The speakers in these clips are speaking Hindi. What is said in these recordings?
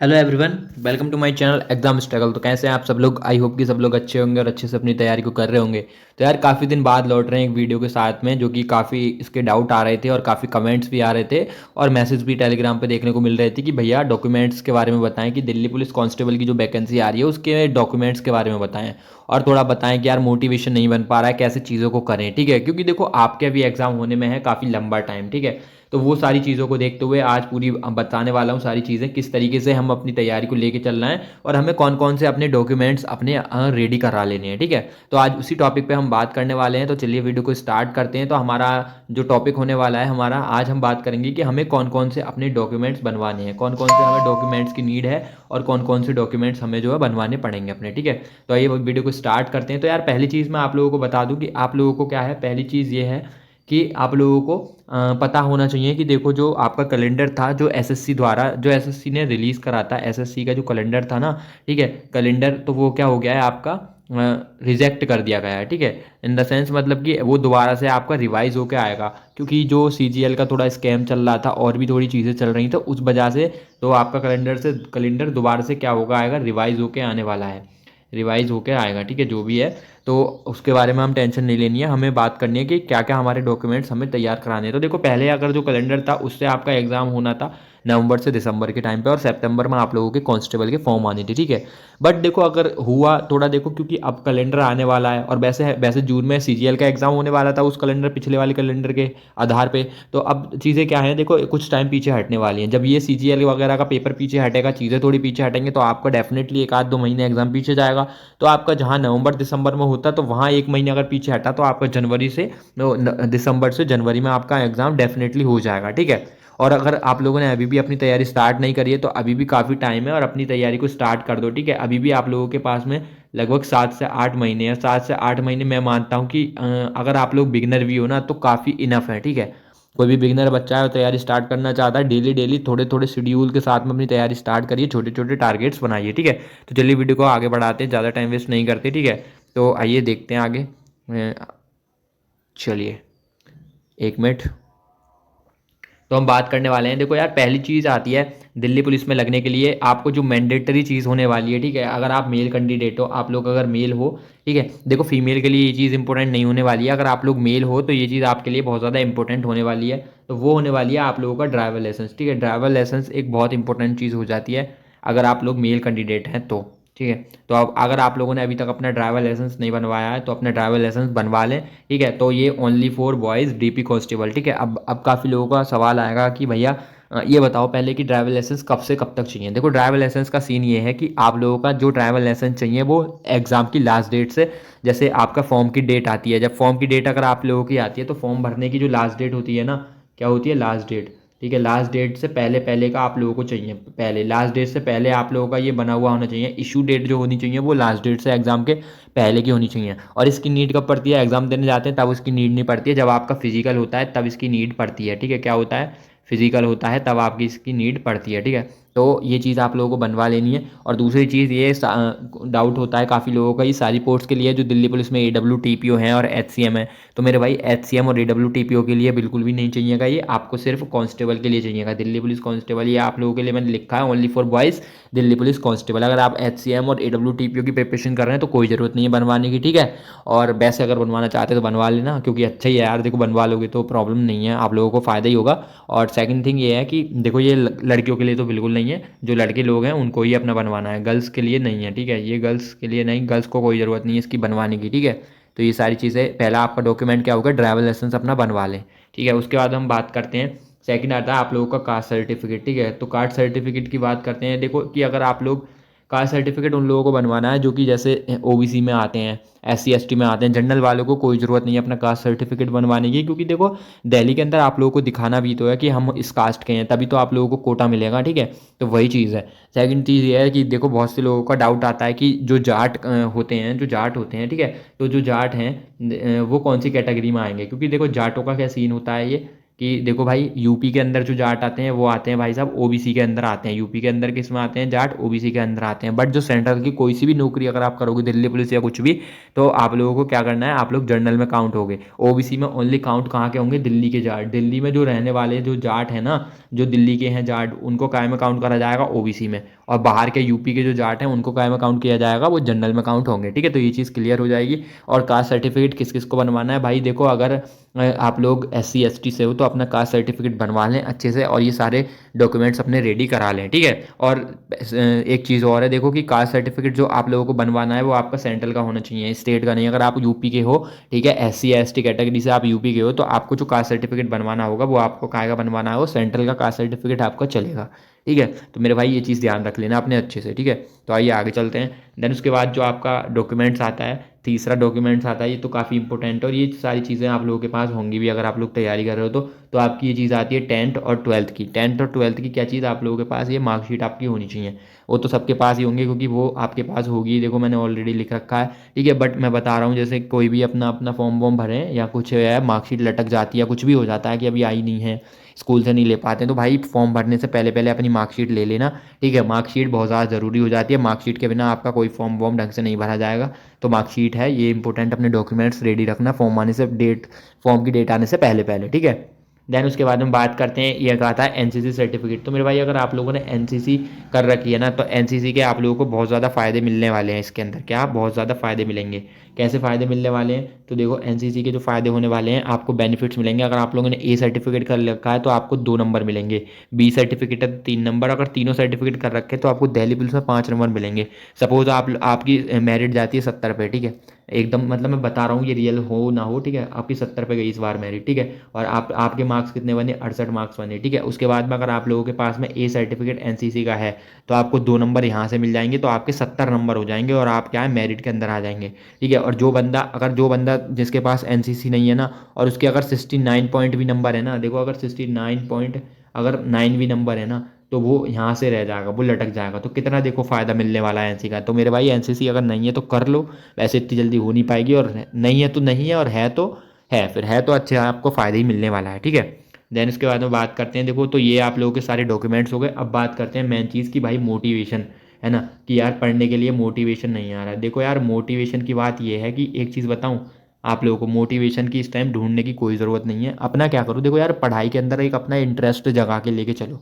Hello everyone, welcome to my channel exam struggle. तो कैसे हैं आप सब लोग? आई होप कि सब लोग अच्छे होंगे और अच्छे से अपनी तैयारी को कर रहे होंगे। तो यार काफ़ी दिन बाद लौट रहे हैं एक वीडियो के साथ में, जो कि काफ़ी इसके डाउट आ रहे थे और काफ़ी कमेंट्स भी आ रहे थे और मैसेज भी टेलीग्राम पे देखने को मिल रहे थे कि भैया डॉक्यूमेंट्स के बारे में बताएं कि दिल्ली पुलिस कांस्टेबल की जो वैकेंसी आ रही है उसके डॉक्यूमेंट्स के बारे में बताएं और थोड़ा बताएं कि यार मोटिवेशन नहीं बन पा रहा है, कैसे चीज़ों को करें। ठीक है, क्योंकि देखो आपके अभी एग्जाम होने में है काफ़ी लंबा टाइम। ठीक है, तो वो सारी चीज़ों को देखते हुए आज पूरी बताने वाला हूँ सारी चीज़ें, किस तरीके से हम अपनी तैयारी को लेके चलना है और हमें कौन कौन से अपने डॉक्यूमेंट्स अपने रेडी करा लेने हैं। ठीक है, तो आज उसी टॉपिक पे हम बात करने वाले हैं। तो चलिए वीडियो को स्टार्ट करते हैं। तो हमारा जो टॉपिक होने वाला है हमारा, आज हम बात करेंगे कि हमें कौन कौन से अपने डॉक्यूमेंट्स बनवाने हैं, कौन कौन से हमें डॉक्यूमेंट्स की नीड है और कौन कौन से डॉक्यूमेंट्स हमें जो है बनवाने पड़ेंगे अपने। ठीक है, तो आइए वीडियो को स्टार्ट करते हैं। तो यार पहली चीज़ मैं आप लोगों को बता दूं कि आप लोगों को क्या है, पहली चीज़ ये है कि आप लोगों को पता होना चाहिए कि देखो जो आपका कैलेंडर था, जो एसएससी द्वारा, जो एसएससी ने रिलीज़ करा था, एसएससी का जो कैलेंडर था ना, ठीक है, कैलेंडर, तो वो क्या हो गया है आपका, रिजेक्ट कर दिया गया है। ठीक है, इन द सेंस मतलब कि वो दोबारा से आपका रिवाइज होके आएगा, क्योंकि जो सीजीएल का थोड़ा स्कैम चल रहा था और भी थोड़ी चीज़ें चल रही थी, तो उस वजह से तो आपका कैलेंडर दोबारा से क्या होगा, आएगा, रिवाइज होके आने वाला है, रिवाइज होके आएगा। ठीक है, जो भी है तो उसके बारे में हम टेंशन नहीं लेनी है, हमें बात करनी है कि क्या क्या हमारे डॉक्यूमेंट्स हमें तैयार कराने हैं। तो देखो पहले अगर जो कैलेंडर था उससे आपका एग्जाम होना था नवंबर से दिसंबर के टाइम पे और सितंबर में आप लोगों के कांस्टेबल के फॉर्म आनी थी। ठीक है, बट देखो अगर हुआ थोड़ा, देखो क्योंकि अब कैलेंडर आने वाला है और वैसे जून में सीजीएल का एग्जाम होने वाला था उस कैलेंडर, पिछले वाले कैलेंडर के आधार पे। तो अब चीज़ें क्या है, देखो कुछ टाइम पीछे हटने वाली हैं। जब ये सीजीएल वगैरह का पेपर पीछे हटेगा, चीज़ें थोड़ी पीछे हटेंगे, तो आपका डेफिनेटली एक आध दो महीने एग्जाम पीछे जाएगा। तो आपका जहाँ नवंबर दिसंबर में होता तो वहाँ एक महीने अगर पीछे हटा तो आपका जनवरी से दिसंबर से जनवरी में आपका एग्जाम डेफिनेटली हो जाएगा। ठीक है, और अगर आप लोगों ने अभी भी अपनी तैयारी स्टार्ट नहीं करी है तो अभी भी काफ़ी टाइम है और अपनी तैयारी को स्टार्ट कर दो। ठीक है, अभी भी आप लोगों के पास में लगभग 7 से 8 महीने है। 7 से 8 महीने मैं मानता हूँ कि अगर आप लोग बिगनर भी हो ना तो काफ़ी इनफ है। ठीक है, कोई भी बिगनर बच्चा है और तैयारी स्टार्ट करना चाहता है, डेली डेली थोड़े थोड़े शेड्यूल के साथ में अपनी तैयारी स्टार्ट करिए, छोटे छोटे टारगेट्स बनाइए। ठीक है, तो चलिए वीडियो को आगे बढ़ाते हैं, ज़्यादा टाइम वेस्ट नहीं करते। ठीक है, तो आइए देखते हैं आगे। चलिए एक मिनट, तो हम बात करने वाले हैं। देखो यार पहली चीज़ आती है दिल्ली पुलिस में लगने के लिए आपको जो मैंडेटरी चीज़ होने वाली है। ठीक है, अगर आप मेल कैंडिडेट हो, आप लोग अगर मेल हो, ठीक है, देखो फीमेल के लिए ये चीज़ इंपॉर्टेंट नहीं होने वाली है। अगर आप लोग मेल हो तो ये चीज़ आपके लिए बहुत ज़्यादा इंपॉर्टेंट होने वाली है। तो वो होने वाली है आप लोगों का ड्राइवर लाइसेंस। ठीक है, ड्राइवर लाइसेंस एक बहुत इंपॉर्टेंट चीज़ हो जाती है अगर आप लोग मेल कैंडिडेट हैं तो। ठीक है, तो अब अगर आप लोगों ने अभी तक अपना ड्राइवर लाइसेंस नहीं बनवाया है तो अपना ड्राइवर लाइसेंस बनवा लें। ठीक है, तो ये only for boys DP constable. ठीक है, अब काफ़ी लोगों का सवाल आएगा कि भैया ये बताओ पहले कि ड्राइवर लाइसेंस कब से कब तक चाहिए। देखो ड्राइवर लाइसेंस का सीन ये है कि आप लोगों का जो ड्राइवर लाइसेंस चाहिए वो एग्ज़ाम की लास्ट डेट से, जैसे आपका फॉर्म की डेट आती है, जब फॉर्म की डेट अगर आप लोगों की आती है तो फॉर्म भरने की जो लास्ट डेट होती है ना, क्या होती है, लास्ट डेट। ठीक है, लास्ट डेट से पहले पहले का आप लोगों को चाहिए, पहले लास्ट डेट से पहले आप लोगों का ये बना हुआ होना चाहिए। इशू डेट जो होनी चाहिए वो लास्ट डेट से एग्जाम के पहले की होनी चाहिए। और इसकी नीड कब पड़ती है, एग्जाम देने जाते हैं तब इसकी नीड नहीं पड़ती है, जब आपका फिजिकल होता है तब इसकी नीड पड़ती है। ठीक है, क्या होता है, फिजिकल होता है तब आपकी इसकी नीड पड़ती है। ठीक है, तो ये चीज़ आप लोगों को बनवा लेनी है। और दूसरी चीज़ ये डाउट होता है काफ़ी लोगों का, ये सारी पोस्ट के लिए जो दिल्ली पुलिस में AWTPO हैं और HCM है, तो मेरे भाई HCM और AWTPO के लिए बिल्कुल भी नहीं चाहिएगा, ये आपको सिर्फ कांस्टेबल के लिए चाहिएगा। दिल्ली पुलिस कांस्टेबल ये आप लोगों के लिए मैंने लिखा है only for boys Delhi police constable. अगर आप HCM और AWTPO की प्रिपरेशन कर रहे हैं तो कोई ज़रूरत नहीं है बनवाने की। ठीक है, और वैसे अगर बनवाना चाहते हैं तो बनवा लेना, क्योंकि अच्छा ही है यार, देखो बनवा लोगे तो प्रॉब्लम नहीं है, आप लोगों को फ़ायदा ही होगा। और सेकंड थिंग ये है कि देखो ये लड़कियों के लिए तो बिल्कुल नहीं है, जो लड़के लोग हैं उनको ही अपना बनवाना है, गर्ल्स के लिए नहीं है। ठीक है, ये गर्ल्स के लिए नहीं, गर्ल्स को कोई ज़रूरत नहीं है इसकी बनवाने की। ठीक है, तो ये सारी चीज़ें, पहला आपका डॉक्यूमेंट क्या होगा, ड्राइवर लाइसेंस अपना बनवा लें। ठीक है, उसके बाद हम बात करते हैं, सेकंड आता है आप लोगों का कास्ट सर्टिफिकेट। ठीक है, तो कास्ट सर्टिफिकेट की बात करते हैं। देखो कि अगर आप लोग, कास्ट सर्टिफिकेट उन लोगों को बनवाना है जो कि जैसे OBC में आते हैं, SC ST में आते हैं, जनरल वालों को कोई ज़रूरत नहीं है अपना कास्ट सर्टिफिकेट बनवाने की, क्योंकि देखो दिल्ली के अंदर आप लोगों को दिखाना भी तो है कि हम इस कास्ट के हैं, तभी तो आप लोगों को कोटा मिलेगा। ठीक है, तो वही चीज़ है। सेकंड चीज़ ये है कि देखो बहुत से लोगों का डाउट आता है कि जो जाट होते हैं, जो जाट होते हैं, ठीक है, तो जो जाट हैं वो कौन सी कैटेगरी में आएंगे, क्योंकि देखो जाटों का क्या सीन होता है ये, कि देखो भाई यूपी के अंदर जो जाट आते हैं वो आते हैं भाई साहब OBC के अंदर आते हैं। यूपी के अंदर किस में आते हैं, जाट OBC के अंदर आते हैं। बट जो सेंट्रल की कोई सी भी नौकरी अगर आप करोगे, दिल्ली पुलिस या कुछ भी, तो आप लोगों को क्या करना है, आप लोग जनरल में काउंट होगे। OBC में ओनली काउंट कहाँ के होंगे, दिल्ली के जाट। दिल्ली में जो रहने वाले जो जाट हैं ना, जो दिल्ली के हैं जाट, उनको काय में काउंट करा जाएगा, OBC में। और बाहर के यूपी के जो जाट हैं उनको काय में काउंट किया जाएगा, वो जनरल में काउंट होंगे, ठीक है। तो ये चीज़ क्लियर हो जाएगी। और कास्ट सर्टिफिकेट किस किस को बनवाना है भाई, देखो अगर आप लोग SC ST से हो तो अपना कास्ट सर्टिफिकेट बनवा लें अच्छे से, और ये सारे डॉक्यूमेंट्स अपने रेडी करा लें, ठीक है। और एक चीज़ और है, देखो कि कास्ट सर्टिफिकेट जो आप लोगों को बनवाना है वो आपका सेंट्रल का होना चाहिए, स्टेट का नहीं। अगर आप यूपी के हो, ठीक है, SC ST कैटेगरी से आप यूपी के हो, तो आपको जो कास्ट सर्टिफिकेट बनवाना होगा वो आपको कहाँ का बनवाना है, वो सेंट्रल का कास्ट सर्टिफिकेट आपका चलेगा, ठीक है। तो मेरे भाई ये चीज़ ध्यान रख लेना अपने अच्छे से, ठीक है। तो आइए आगे चलते हैं। देन उसके बाद जो आपका डॉक्यूमेंट्स आता है, तीसरा डॉक्यूमेंट्स आता है, ये तो काफ़ी इंपॉर्टेंट है, और ये सारी चीज़ें आप लोगों के पास होंगी भी अगर आप लोग तैयारी कर रहे हो तो आपकी ये चीज़ आती है 10th और 12th की। 10th और 12th की क्या चीज़ आप लोगों के पास, ये मार्कशीट आपकी होनी चाहिए। वो तो सबके पास ही होंगे क्योंकि वो आपके पास होगी, देखो मैंने ऑलरेडी लिख रखा है, ठीक है। बट मैं बता रहा हूँ, जैसे कोई भी अपना अपना फॉर्म वॉर्म भरें या कुछ है, मार्कशीट लटक जाती है, कुछ भी हो जाता है कि अभी आई नहीं है, स्कूल से नहीं ले पाते, तो भाई फॉर्म भरने से पहले पहले अपनी मार्कशीट ले लेना, ठीक है। मार्कशीट बहुत ज़्यादा ज़रूरी हो जाती है, मार्कशीट के बिना आपका कोई फॉर्म वॉर्म ढंग से नहीं भरा जाएगा। तो मार्कशीट है ये इंपॉर्टेंट, अपने डॉक्यूमेंट्स रेडी रखना फॉर्म की डेट आने से पहले पहले, ठीक है। देन उसके बाद हम बात करते हैं, ये कहा था NCC सर्टिफिकेट। तो मेरे भाई अगर आप लोगों ने NCC कर रखी है ना, तो NCC के आप लोगों को बहुत ज़्यादा फ़ायदे मिलने वाले हैं इसके अंदर। क्या बहुत ज़्यादा फ़ायदे मिलेंगे, कैसे फ़ायदे मिलने वाले हैं, तो देखो NCC के जो फ़ायदे होने वाले हैं, आपको बेनिफिट्स मिलेंगे। अगर आप लोगों ने A सर्टिफिकेट कर रखा है तो आपको 2 नंबर मिलेंगे, B सर्टिफिकेट है तो 3 नंबर, अगर तीनों सर्टिफिकेट कर रखे तो आपको दिल्ली पुलिस में 5 नंबर मिलेंगे। सपोज आपकी मेरिट जाती है 70 पे, ठीक है, एकदम मतलब मैं बता रहा हूँ ये रियल हो ना हो, ठीक है, आपकी 70 पे गई इस बार मेरिट, ठीक है, और आपके मार्क्स कितने बने, 68 मार्क्स बने, ठीक है। उसके बाद में अगर आप लोगों के पास में A सर्टिफिकेट NCC का है तो आपको 2 नंबर यहाँ से मिल जाएंगे, तो आपके 70 नंबर हो जाएंगे और आप क्या है मेरिट के अंदर आ जाएंगे, ठीक है। और जो बंदा जिसके पास NCC नहीं है ना, और उसके अगर 69 पॉइंट भी नंबर है ना, देखो अगर 69 पॉइंट अगर 9 भी नंबर है ना, तो वो यहाँ से रह जाएगा, वो लटक जाएगा। तो कितना देखो फ़ायदा मिलने वाला है NC का। तो मेरे भाई NCC अगर नहीं है तो कर लो, वैसे इतनी जल्दी हो नहीं पाएगी, और नहीं है तो नहीं है, और है तो है, फिर है तो अच्छे आपको फ़ायदा ही मिलने वाला है, ठीक है। देन उसके बाद में बात करते हैं, देखो तो ये आप लोगों के सारे डॉक्यूमेंट्स हो गए। अब बात करते हैं मेन चीज़ की, भाई मोटिवेशन, है ना, कि यार पढ़ने के लिए मोटिवेशन नहीं आ रहा है। देखो यार मोटिवेशन की बात ये है कि एक चीज़ बताऊँ आप लोगों को, मोटिवेशन की इस टाइम ढूंढने की कोई ज़रूरत नहीं है। अपना क्या करो, देखो यार पढ़ाई के अंदर एक अपना इंटरेस्ट जगा के लेके चलो।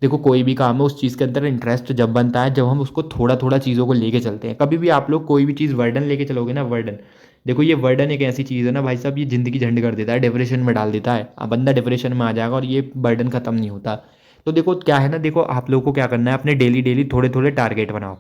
देखो कोई भी काम है उस चीज़ के अंदर इंटरेस्ट जब बनता है जब हम उसको थोड़ा थोड़ा चीज़ों को लेके चलते हैं। कभी भी आप लोग कोई भी चीज़ वर्डन लेके चलोगे ना, वर्डन, देखो ये वर्डन एक ऐसी चीज़ है ना भाई साहब, ये ज़िंदगी झंड कर देता है, डिप्रेशन में डाल देता है। अब बंदा डिप्रेशन में आ जाएगा और ये बर्डन ख़त्म नहीं होता। तो देखो क्या है ना, देखो आप लोगों को क्या करना है, अपने डेली डेली थोड़े थोड़े टारगेट बनाओ,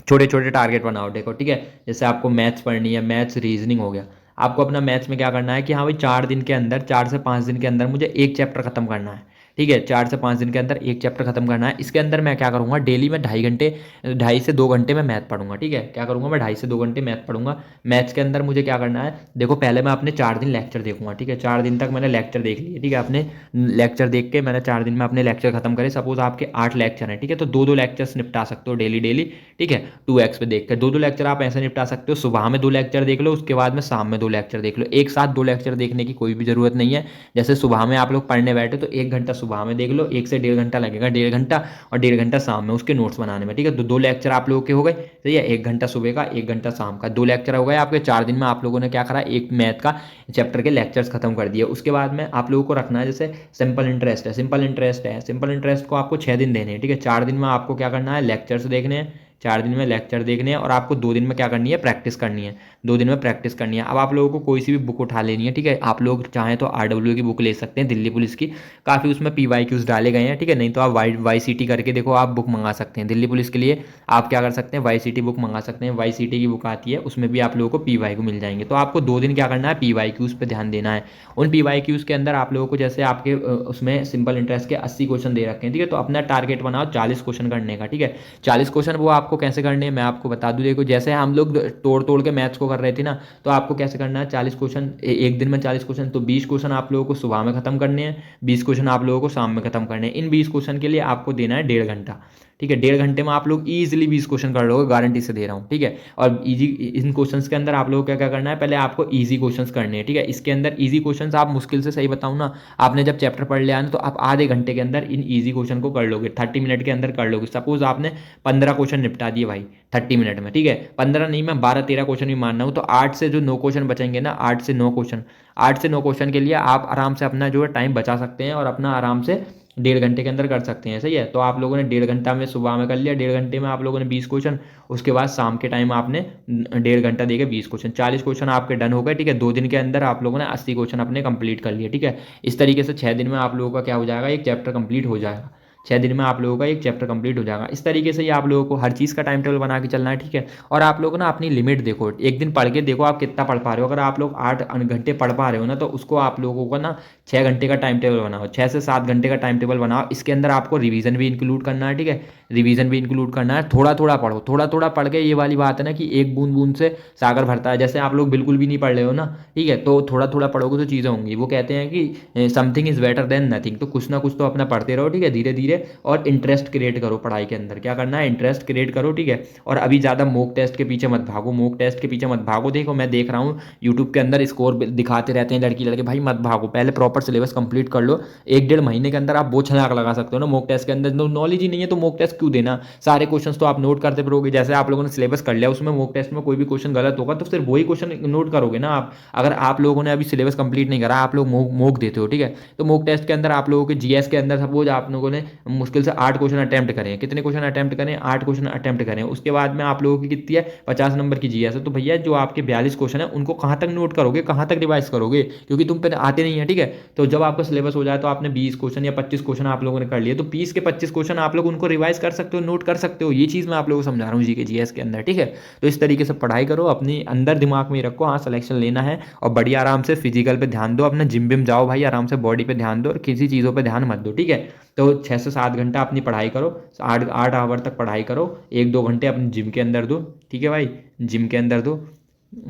छोटे छोटे टारगेट बनाओ। देखो ठीक है, जैसे आपको मैथ्स पढ़नी है, मैथ्स रीजनिंग हो गया, आपको अपना मैथ्स में क्या करना है कि हाँ भाई 4 दिन के अंदर, 4 से 5 दिन के अंदर मुझे एक चैप्टर खत्म करना है, ठीक है। 4 से 5 दिन के अंदर एक चैप्टर खत्म करना है। इसके अंदर मैं क्या करूँगा, डेली में 2.5 घंटे, 2.5 से 2 घंटे मैं मैथ पढ़ूंगा, ठीक है। क्या करूँगा मैं 2.5 से 2 घंटे मैथ पढ़ूंगा। मैथ्स के अंदर मुझे क्या करना है, देखो पहले मैं अपने 4 दिन लेक्चर देखूंगा, ठीक है। 4 दिन तक मैंने लेक्चर देख लिए, ठीक है। अपने लेक्चर देख के मैंने 4 दिन में अपने लेक्चर खत्म करे। सपोज आपके 8 लेक्चर हैं, ठीक है, तो 2-2 लेक्चर्स निपटा सकते हो डेली डेली, ठीक है। 2x पे देख कर 2-2 लेक्चर आप ऐसे निपटा सकते हो। सुबह में 2 लेक्चर देख लो, उसके बाद में शाम में 2 लेक्चर देख लो। एक साथ 2 लेक्चर देखने की कोई भी ज़रूरत नहीं है। जैसे सुबह में आप लोग पढ़ने बैठे तो 1 घंटा सुबह में देख लो, 1 से 1.5 घंटा लगेगा, 1.5 घंटा, और 1.5 घंटा शाम में उसके नोट्स बनाने में, ठीक है। तो 2 लेक्चर आप लोगों के हो गए, सही है। 1 घंटा सुबह का, 1 घंटा शाम का, 2 लेक्चर हो गए आपके। 4 दिन में आप लोगों ने क्या करा, एक मैथ का चैप्टर के लेक्चर्स खत्म कर दिए। उसके बाद में आप लोगों को रखना है, जैसे सिंपल इंटरेस्ट है, सिंपल इंटरेस्ट को आपको 6 दिन देने हैं, ठीक है। 4 दिन में आपको क्या करना है, लेक्चर्स देखने हैं, 4 दिन में लेक्चर देखने हैं, और आपको 2 दिन में क्या करनी है, प्रैक्टिस करनी है। 2 दिन में प्रैक्टिस करनी है। अब आप लोगों को कोई सी भी बुक उठा लेनी है, ठीक है। आप लोग चाहें तो RW की बुक ले सकते हैं, दिल्ली पुलिस की, काफ़ी उसमें PYQs डाले गए हैं, ठीक है। नहीं तो आप YCT करके देखो, आप बुक मंगा सकते हैं दिल्ली पुलिस के लिए। आप क्या कर सकते हैं, YCT बुक मंगा सकते हैं। YCT की बुक आती है, उसमें भी आप लोगों को PYQ मिल जाएंगे। तो आपको 2 दिन क्या करना है, PYQs पे ध्यान देना है। उन PYQs के अंदर आप लोगों को, जैसे आपके उसमें सिंपल इंटरेस्ट के 80 क्वेश्चन दे रखे हैं, ठीक है। तो अपना टारगेट बनाओ 40 क्वेश्चन करने का, ठीक है। 40 क्वेश्चन वो आपको कैसे करने हैं मैं आपको बता दूं। देखो जैसे हम लोग तोड़ तोड़ के मैथ्स को कर रहे थे ना, तो आपको कैसे करना है, 40 क्वेश्चन एक दिन में, 40 क्वेश्चन, तो 20 क्वेश्चन आप लोगों को सुबह में खत्म करने हैं, 20 क्वेश्चन आप लोगों को शाम में खत्म करने हैं। इन 20 क्वेश्चन के लिए आपको देना है 1.5 घंटा, ठीक है। 1.5 घंटे में आप लोग ईजिली 20 क्वेश्चन कर लोगे, गारंटी से दे रहा हूँ, ठीक है। और इजी इन क्वेश्चंस के अंदर आप लोगों को क्या क्या करना है, पहले आपको इजी क्वेश्चंस करने हैं, ठीक है। इसके अंदर इजी क्वेश्चंस आप मुश्किल से, सही बताऊँ ना, आपने जब चैप्टर पढ़ लिया ना, तो आप आधे घंटे के अंदर इन ईजी क्वेश्चन को कर लोगे, 30 मिनट के अंदर कर लोगे। सपोज आपने 15 क्वेश्चन निपटा दिए भाई 30 मिनट में, ठीक है। 15 नहीं, मैं 12-13 क्वेश्चन भी मानना हूँ, तो 8 से जो 9 क्वेश्चन बचेंगे ना, 8 से 9 क्वेश्चन के लिए आप आराम से अपना जो है टाइम बचा सकते हैं, और अपना आराम से डेढ़ घंटे के अंदर कर सकते हैं, सही है। तो आप लोगों ने डेढ़ घंटा में सुबह में कर लिया, डेढ़ घंटे में आप लोगों ने 20 क्वेश्चन, उसके बाद शाम के टाइम आपने डेढ़ घंटा देके 20 क्वेश्चन, 40 क्वेश्चन आपके डन हो गए, ठीक है। 2 दिन के अंदर आप लोगों ने 80 क्वेश्चन अपने कंप्लीट कर लिए, ठीक है। इस तरीके से 6 दिन में आप लोगों का क्या हो जाएगा, एक चैप्टर कंप्लीट हो जाएगा। 6 दिन में आप लोगों का एक चैप्टर कंप्लीट हो जाएगा। इस तरीके से ही आप लोगों को हर चीज़ का टाइम टेबल बना के चलना है, ठीक है। और आप लोग ना अपनी लिमिट देखो, एक दिन पढ़ के देखो आप कितना पढ़ पा रहे हो। अगर आप लोग 8 घंटे पढ़ पा रहे हो ना, तो उसको आप लोगों को ना 6 घंटे का टाइम टेबल बनाओ, 6 से 7 घंटे का टाइम टेबल बनाओ। इसके अंदर आपको रिवीजन भी इंक्लूड करना है, ठीक है। रिवीजन भी इंक्लूड करना है। थोड़ा थोड़ा पढ़ो, थोड़ा थोड़ा पढ़ के, ये वाली बात है ना कि एक बूंद बूंद से सागर भरता है। जैसे आप लोग बिल्कुल भी नहीं पढ़ रहे हो ना, ठीक है, तो थोड़ा थोड़ा पढ़ोगे तो चीज़ें होंगी। वो कहते हैं कि something is better than nothing. तो कुछ ना कुछ तो अपना पढ़ते रहो, ठीक है, धीरे धीरे। और इंटरेस्ट क्रिएट करो पढ़ाई के अंदर, क्या करना है, इंटरेस्ट क्रिएट करो, ठीक है। और अभी ज़्यादा मॉक टेस्ट के पीछे मत भागो, मॉक टेस्ट के पीछे मत भागो। देखो मैं देख रहा हूँ यूट्यूब के अंदर स्कोर दिखाते रहते हैं लड़की लड़के, भाई मत भागो, पहले प्रॉपर सिलेबस कंप्लीट कर लो। 1 डेढ़ महीने के अंदर आप वो छलाक लगा सकते हो ना मॉक टेस्ट के अंदर। नॉलेज ही नहीं है तो मॉक टेस्ट क्यों देना, सारे क्वेश्चन तो आप नोट करते रहोगे। जैसे आप लोगों ने सिलेबस कर लिया, उसमें मॉक टेस्ट में कोई भी क्वेश्चन गलत होगा तो फिर वही क्वेश्चन नोट करोगे ना आप। अगर आप लोगों ने अभी सिलेबस कंप्लीट नहीं करा, आप लोग मॉक देते हो, ठीक है, तो मॉक टेस्ट के अंदर आप लोगों के जीएस के अंदर सपोज आप लोगों ने मुश्किल से 8 क्वेश्चन अटैम्प्ट करें, कितने क्वेश्चन अटैम्प्ट करें, 8 क्वेश्चन अटैम्प्ट करें। उसके बाद में आप लोगों की कितनी है, 50 नंबर की जीएस है। तो भैया जो आपके 42 क्वेश्चन है उनको कहाँ तक नोट करोगे, कहाँ तक रिवाइज करोगे, क्योंकि तुम पे आते नहीं है, ठीक है। तो जब आपका सिलेबस हो जाए तो आपने 20 क्वेश्चन या 25 क्वेश्चन आप लोगों ने कर लिए, तो 20 के 25 क्वेश्चन आप लोग उनको रिवाइज कर सकते हो, नोट कर सकते हो। ये चीज़ मैं आप लोगों को समझा रहा हूँ जीके जीएस के अंदर, ठीक है। तो इस तरीके से पढ़ाई करो, अपनी अंदर दिमाग में ही रखो, हाँ सिलेक्शन लेना है। और बढ़िया आराम से फिजिकल पे ध्यान दो, अपना जिम विम जाओ भाई, आराम से बॉडी पे ध्यान दो और किसी चीज़ों पे ध्यान मत दो, ठीक है। तो 6 से 7 घंटा अपनी पढ़ाई करो, 8 8 आवर तक पढ़ाई करो, 1 2 घंटे अपने जिम के अंदर दो, ठीक है भाई, जिम के अंदर दो।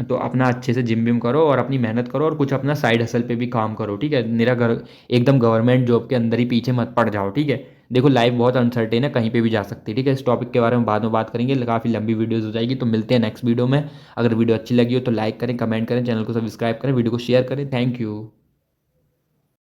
तो अपना अच्छे से जिम विम करो और अपनी मेहनत करो और कुछ अपना साइड हसल पे भी काम करो, ठीक है। मेरा घर एकदम गवर्नमेंट जॉब के अंदर ही पीछे मत पड़ जाओ, ठीक है। देखो लाइफ बहुत अनसर्टेन है, कहीं पे भी जा सकती है, ठीक है। इस टॉपिक के बारे में बाद में बात करेंगे, काफ़ी लंबी वीडियोस हो जाएगी। तो मिलते हैं नेक्स्ट वीडियो में। अगर वीडियो अच्छी लगी हो तो लाइक करें, कमेंट करें, चैनल को सब्सक्राइब करें, वीडियो को शेयर करें। Thank you.